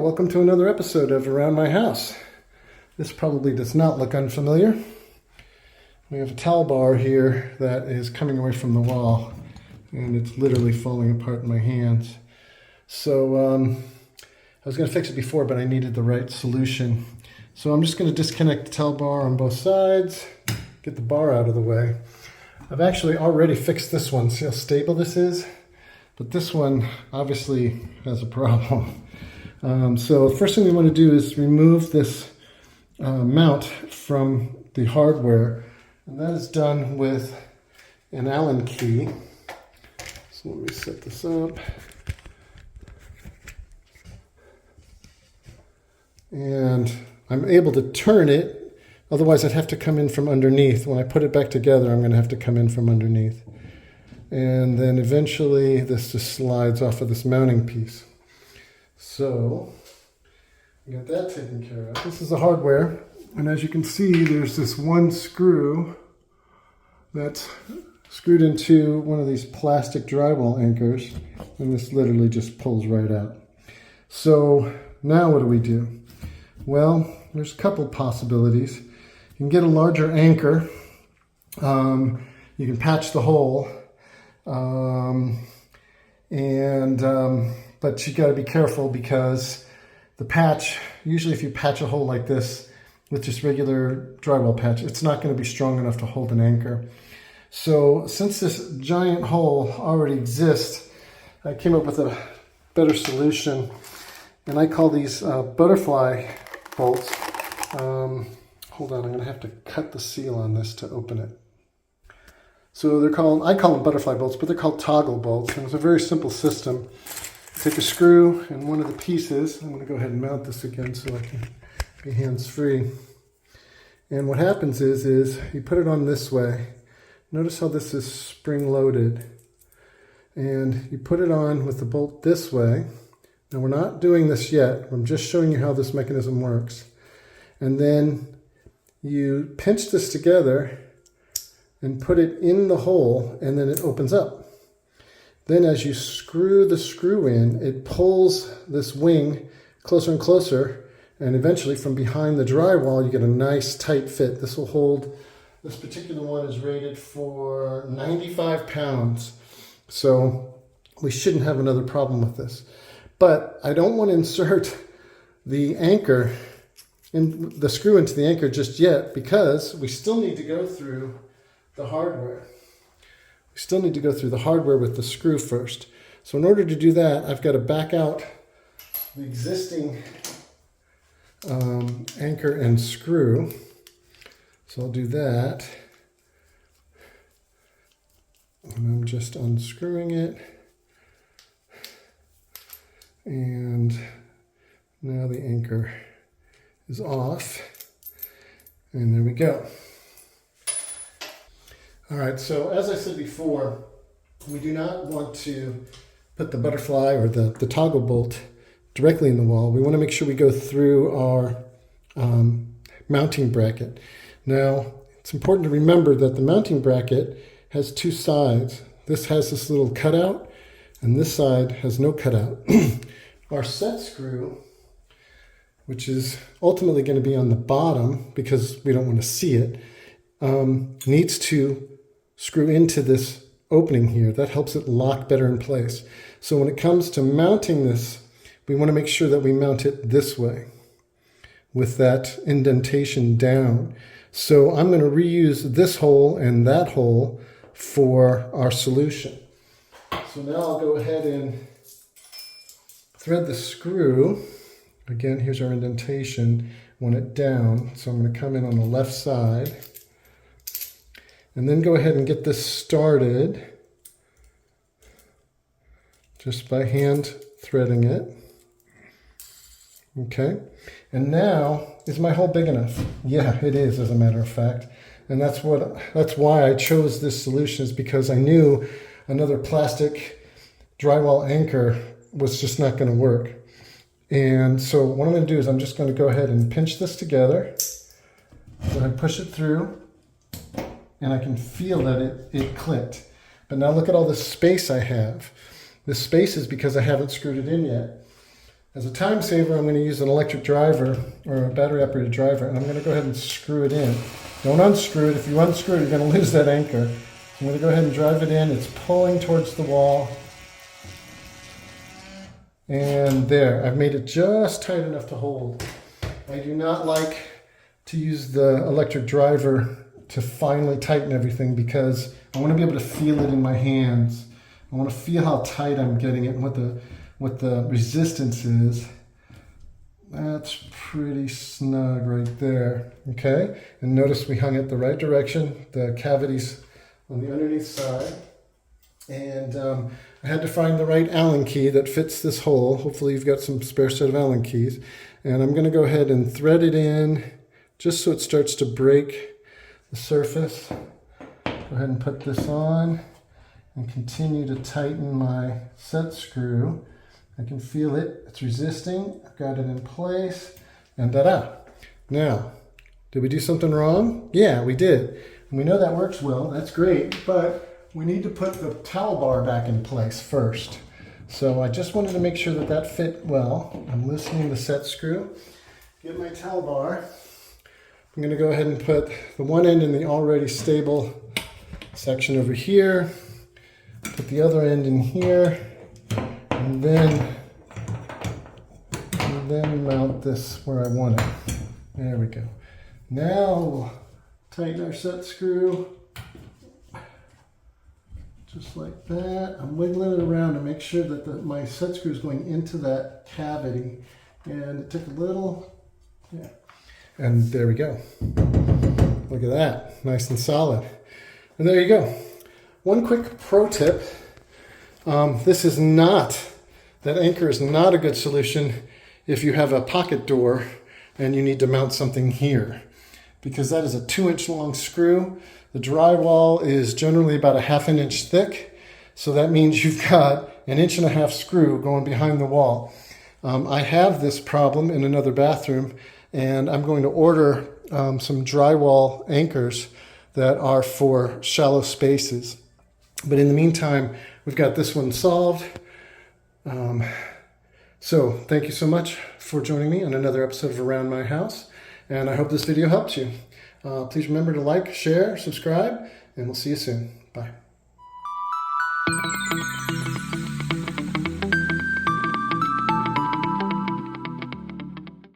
Welcome to another episode of Around My House. This probably does not look unfamiliar. We have a towel bar here that is coming away from the wall, and it's literally falling apart in my hands. So I was going to fix it before, but I needed the right solution. So I'm just going to disconnect the towel bar on both sides, get the bar out of the way. I've actually already fixed this one. See how stable this is? But this one obviously has a problem. So the first thing we want to do is remove this mount from the hardware, and that is done with an Allen key. So let me set this up. And I'm able to turn it, otherwise I'd have to come in from underneath. When I put it back together, I'm going to have to come in from underneath. And then eventually this just slides off of this mounting piece. So we got that taken care of. This is the hardware, and as you can see, there's this one screw that's screwed into one of these plastic drywall anchors, and this literally just pulls right out. So now what do we do? Well, there's a couple possibilities. You can get a larger anchor. You can patch the hole. But you got to be careful because the patch, usually if you patch a hole like this with just regular drywall patch, it's not going to be strong enough to hold an anchor. So since this giant hole already exists, I came up with a better solution, and I call these butterfly bolts. Hold on, I'm going to have to cut the seal on this to open it. So they're called, I call them butterfly bolts, but they're called toggle bolts, and it's a very simple system. Take a screw and one of the pieces. I'm going to go ahead and mount this again so I can be hands-free. And what happens is you put it on this way. Notice how this is spring-loaded. And you put it on with the bolt this way. Now we're not doing this yet. I'm just showing you how this mechanism works. And then you pinch this together and put it in the hole, and then it opens up. Then as you screw the screw in, it pulls this wing closer and closer, and eventually from behind the drywall you get a nice tight fit. This will hold, this particular one is rated for 95 pounds, so we shouldn't have another problem with this. But I don't want to insert the anchor, the screw into the anchor just yet, because we still need to go through the hardware. We still need to go through the hardware with the screw first. So in order to do that, I've got to back out the existing anchor and screw. So I'll do that. And I'm just unscrewing it. And now the anchor is off. And there we go. All right, so as I said before, we do not want to put the butterfly or the toggle bolt directly in the wall. We want to make sure we go through our mounting bracket. Now, it's important to remember that the mounting bracket has two sides. This has this little cutout, and this side has no cutout. Our set screw, which is ultimately going to be on the bottom because we don't want to see it, needs to screw into this opening here. That helps it lock better in place. So when it comes to mounting this, we want to make sure that we mount it this way with that indentation down. So I'm going to reuse this hole and that hole for our solution. So now I'll go ahead and thread the screw. Again, here's our indentation. I want it down, so I'm going to come in on the left side. And then go ahead and get this started just by hand threading it. Okay, and now, is my hole big enough? Yeah, it is, as a matter of fact. And that's why I chose this solution, is because I knew another plastic drywall anchor was just not going to work. And so what I'm going to do is I'm just going to go ahead and pinch this together. So I push it through. And I can feel that it clicked. But now look at all this space I have. This space is because I haven't screwed it in yet. As a time saver, I'm going to use an electric driver or a battery operated driver, and I'm going to go ahead and screw it in. Don't unscrew it. If you unscrew it, you're going to lose that anchor. I'm going to go ahead and drive it in. It's pulling towards the wall. And there, I've made it just tight enough to hold. I do not like to use the electric driver to finally tighten everything because I want to be able to feel it in my hands. I want to feel how tight I'm getting it and what the resistance is. That's pretty snug right there, okay? And notice we hung it the right direction, the cavities on the underneath side. And I had to find the right Allen key that fits this hole. Hopefully you've got some spare set of Allen keys. And I'm gonna go ahead and thread it in just so it starts to break the surface. Go ahead and put this on and continue to tighten my set screw. I can feel it, it's resisting. I've got it in place, and ta-da. Now, did we do something wrong? Yeah, we did. And we know that works well, that's great, but we need to put the towel bar back in place first. So I just wanted to make sure that that fit well. I'm loosening the set screw. Get my towel bar. I'm gonna go ahead and put the one end in the already stable section over here. Put the other end in here. And then mount this where I want it. There we go. Now we'll tighten our set screw. Just like that. I'm wiggling it around to make sure that my set screw is going into that cavity. And it took a little, yeah. And there we go. Look at that, nice and solid. And there you go. One quick pro tip. That anchor is not a good solution if you have a pocket door and you need to mount something here, because that is a 2-inch long screw. The drywall is generally about a 1/2 inch thick. So that means you've got 1.5 inch screw going behind the wall. I have this problem in another bathroom, and I'm going to order some drywall anchors that are for shallow spaces. But in the meantime, we've got this one solved. So thank you so much for joining me on another episode of Around My House, and I hope this video helps you. Please remember to like, share, subscribe, and we'll see you soon. Bye.